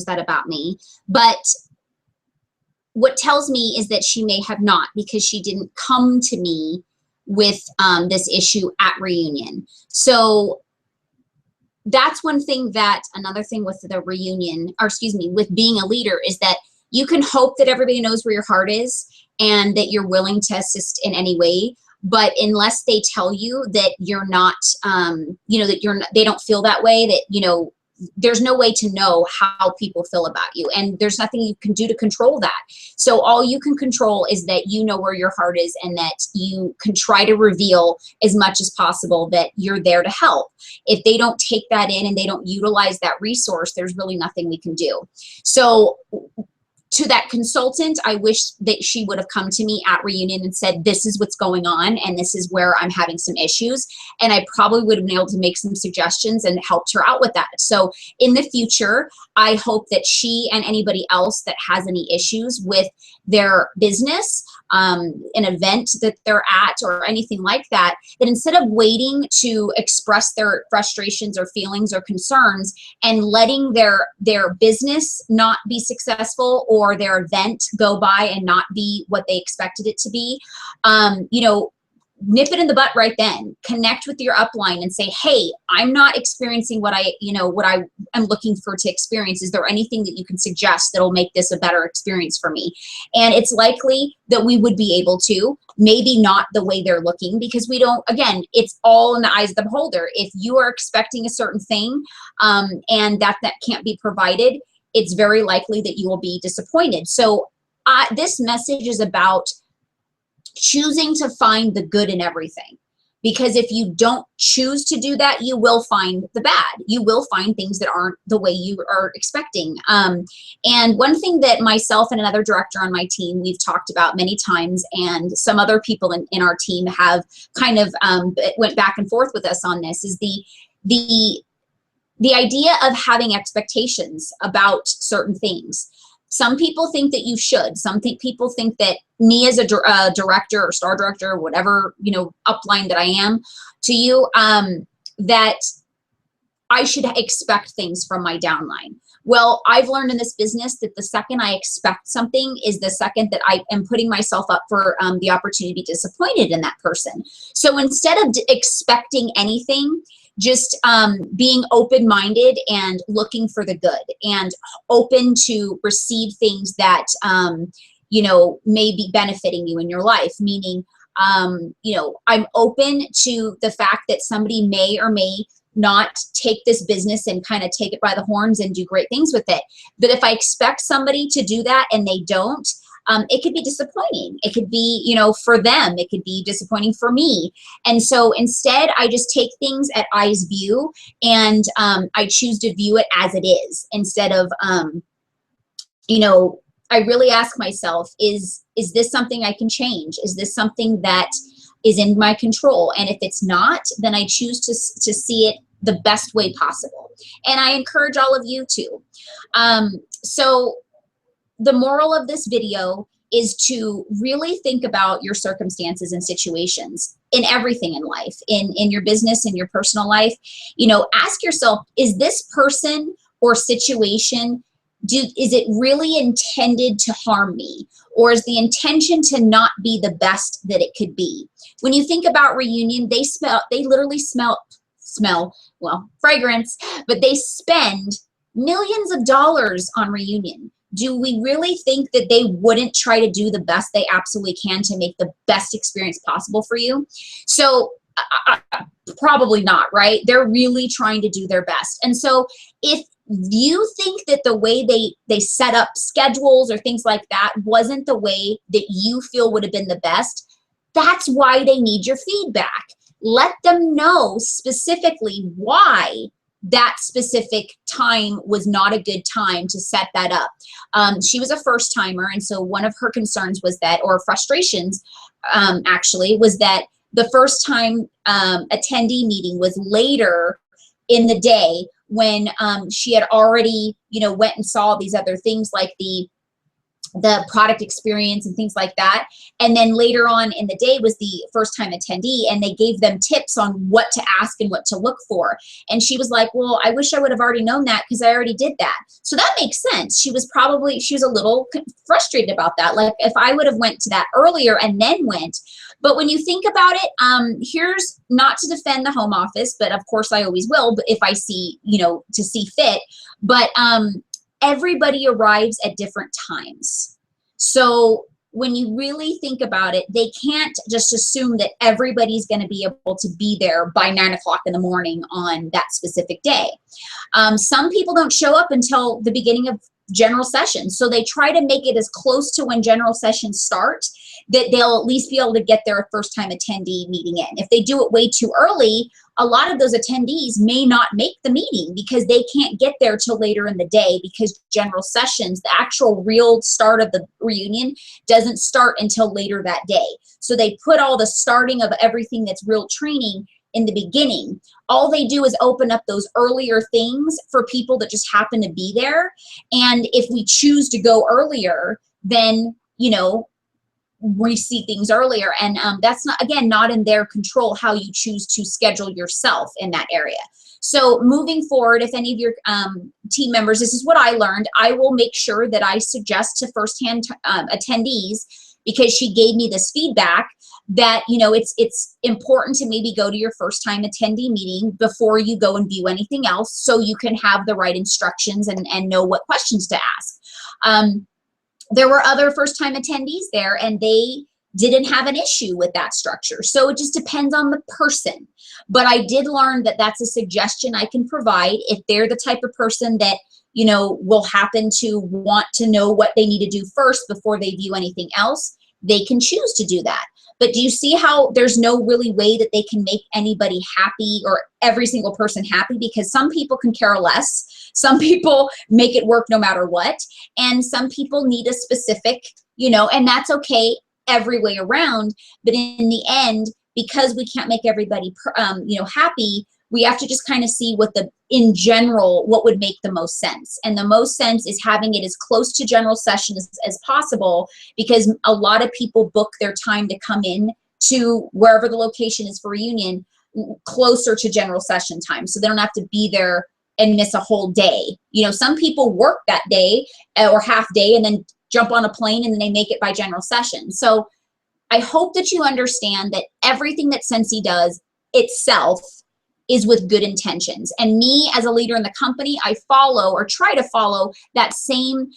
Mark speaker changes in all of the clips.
Speaker 1: that about me, but what tells me is that she may have not, because she didn't come to me with this issue at reunion. So that's one thing. That another thing with the reunion, or excuse me, with being a leader, is that you can hope that everybody knows where your heart is and that you're willing to assist in any way. But unless they tell you that you're not, that they don't feel that way, that, there's no way to know how people feel about you, and there's nothing you can do to control that. So all you can control is that you know where your heart is, and that you can try to reveal as much as possible that you're there to help. If they don't take that in and they don't utilize that resource, there's really nothing we can do. So to that consultant, I wish that she would have come to me at reunion and said, this is what's going on, and this is where I'm having some issues. And I probably would have been able to make some suggestions and helped her out with that. So in the future, I hope that she and anybody else that has any issues with their business, an event that they're at, or anything like that, that instead of waiting to express their frustrations or feelings or concerns and letting their business not be successful, or their event go by and not be what they expected it to be, nip it in the butt right then. Connect with your upline and say, hey, I'm not experiencing what I am looking for to experience. Is there anything that you can suggest that'll make this a better experience for me? And it's likely that we would be able to, maybe not the way they're looking, because we don't, again, it's all in the eyes of the beholder. If you are expecting a certain thing and that can't be provided, it's very likely that you will be disappointed. So this message is about choosing to find the good in everything. Because if you don't choose to do that, you will find the bad. You will find things that aren't the way you are expecting. And one thing that myself and another director on my team, we've talked about many times, and some other people in our team have kind of went back and forth with us on this, is the idea of having expectations about certain things. Some people think that you should. People think that me as a director or star director, or whatever, upline that I am to you, that I should expect things from my downline. Well, I've learned in this business that the second I expect something is the second that I am putting myself up for the opportunity to be disappointed in that person. So instead of expecting anything, just being open-minded and looking for the good, and open to receive things that, may be benefiting you in your life. Meaning, I'm open to the fact that somebody may or may not take this business and kind of take it by the horns and do great things with it. But if I expect somebody to do that and they don't, it could be disappointing. It could be, for them, it could be disappointing for me. And so instead, I just take things at eyes view, and I choose to view it as it is, instead of, I really ask myself, is this something I can change? Is this something that is in my control? And if it's not, then I choose to see it the best way possible. And I encourage all of you to. So the moral of this video is to really think about your circumstances and situations in everything in life, in your business, in your personal life. Ask yourself, is this person or situation, is it really intended to harm me? Or is the intention to not be the best that it could be? When you think about reunion, they literally smell, well, fragrance, but they spend millions of dollars on reunion. Do we really think that they wouldn't try to do the best they absolutely can to make the best experience possible for you? So probably not, right? They're really trying to do their best. And so if you think that the way they set up schedules or things like that wasn't the way that you feel would have been the best, that's why they need your feedback. Let them know specifically why that specific time was not a good time to set that up. She was a first timer, and so one of her concerns was that, or frustrations actually, was that the first time attendee meeting was later in the day, when she had already, went and saw these other things, like the the product experience and things like that. And then later on in the day was the first time attendee, and they gave them tips on what to ask and what to look for. And she was like, well, I wish I would have already known that because I already did that. So that makes sense. She was a little frustrated about that. Like if I would have went to that earlier and then went. But when you think about it, here's not to defend the home office, but of course I always will, but if I see, to see fit, but everybody arrives at different times. So when you really think about it, they can't just assume that everybody's going to be able to be there by 9 o'clock in the morning on that specific day. Some people don't show up until the beginning of general sessions. So they try to make it as close to when general sessions start that they'll at least be able to get their first time attendee meeting in. If they do it way too early, a lot of those attendees may not make the meeting because they can't get there till later in the day, because general sessions, the actual real start of the reunion, doesn't start until later that day. So they put all the starting of everything that's real training in the beginning. All they do is open up those earlier things for people that just happen to be there. And if we choose to go earlier, then, we see things earlier. And that's not, again, not in their control how you choose to schedule yourself in that area. So moving forward, if any of your team members, this is what I learned, I will make sure that I suggest to firsthand attendees, because she gave me this feedback, that it's important to maybe go to your first time attendee meeting before you go and view anything else, so you can have the right instructions and know what questions to ask. There were other first time attendees there, and they didn't have an issue with that structure. So it just depends on the person. But I did learn that that's a suggestion I can provide if they're the type of person that will happen to want to know what they need to do first before they view anything else. They can choose to do that. But do you see how there's no really way that they can make anybody happy, or every single person happy? Because some people can care less. Some people make it work no matter what. And some people need a specific, and that's okay every way around. But in the end, because we can't make everybody, happy, we have to just kind of see in general, what would make the most sense. And the most sense is having it as close to general session as possible, because a lot of people book their time to come in to wherever the location is for reunion closer to general session time. So they don't have to be there and miss a whole day. Some people work that day or half day and then jump on a plane and then they make it by general session. So I hope that you understand that everything that Scentsy does itself is with good intentions. And me as a leader in the company, I follow or try to follow that same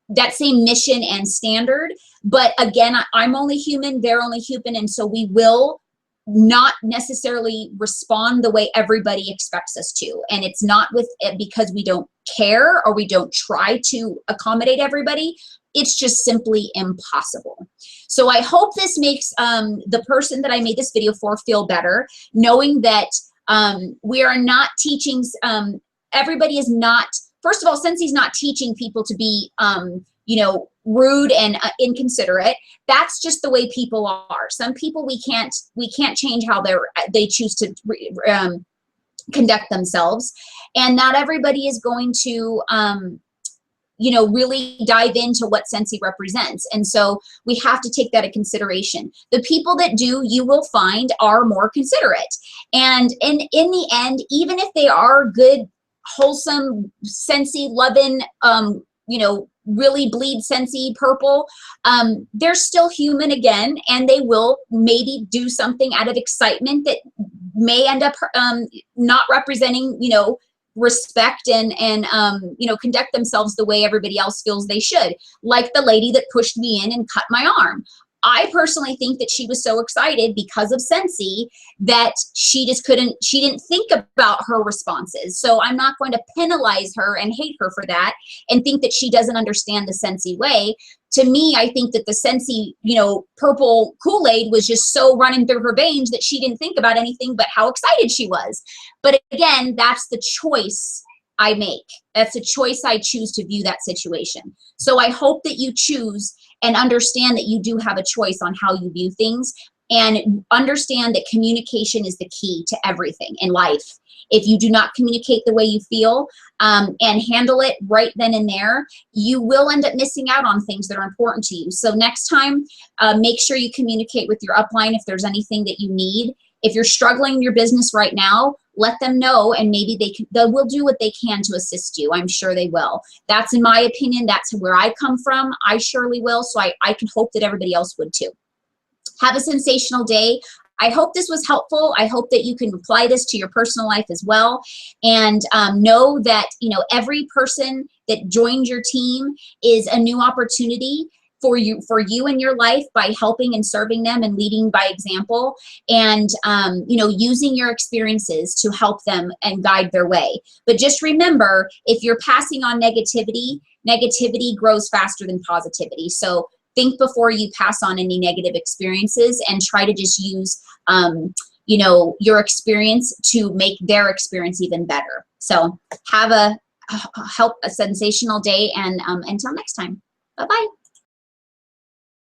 Speaker 1: mission and standard. But again, I'm only human, they're only human. And so we will not necessarily respond the way everybody expects us to. And it's not because we don't care or we don't try to accommodate everybody. It's just simply impossible. So I hope this makes the person that I made this video for feel better, knowing that we are not teaching, everybody is not, first of all, Scentsy's not teaching people to be, rude and inconsiderate. That's just the way people are. Some people we can't change how they choose to conduct themselves, and not everybody is going to really dive into what Scentsy represents. And so we have to take that into consideration. The people that do, you will find, are more considerate. And in the end, even if they are good, wholesome, Scentsy loving, really bleed Scentsy purple, they're still human again, and they will maybe do something out of excitement that may end up not representing, respect and conduct themselves the way everybody else feels they should. Like the lady that pushed me in and cut my arm. I personally think that she was so excited because of Scentsy that she didn't think about her responses. So I'm not going to penalize her and hate her for that and think that she doesn't understand the Scentsy way. To me, I think that the Scentsy, purple Kool-Aid was just so running through her veins that she didn't think about anything but how excited she was. But again, that's the choice I make. That's a choice I choose to view that situation. So I hope that you choose and understand that you do have a choice on how you view things, and understand that communication is the key to everything in life. If you do not communicate the way you feel and handle it right then and there, you will end up missing out on things that are important to you. So next time, make sure you communicate with your upline if there's anything that you need. If you're struggling in your business right now, let them know, and maybe they will do what they can to assist you. I'm sure they will. That's in my opinion. That's where I come from. I surely will. So I can hope that everybody else would too. Have a sensational day. I hope this was helpful. I hope that you can apply this to your personal life as well. And know that, you know, every person that joined your team is a new opportunity for you in your life by helping and serving them and leading by example, and you know, using your experiences to help them and guide their way. But just remember, if you're passing on negativity, negativity grows faster than positivity. So think before you pass on any negative experiences, and try to just use you know, your experience to make their experience even better. So have a sensational day, and until next time, bye-bye.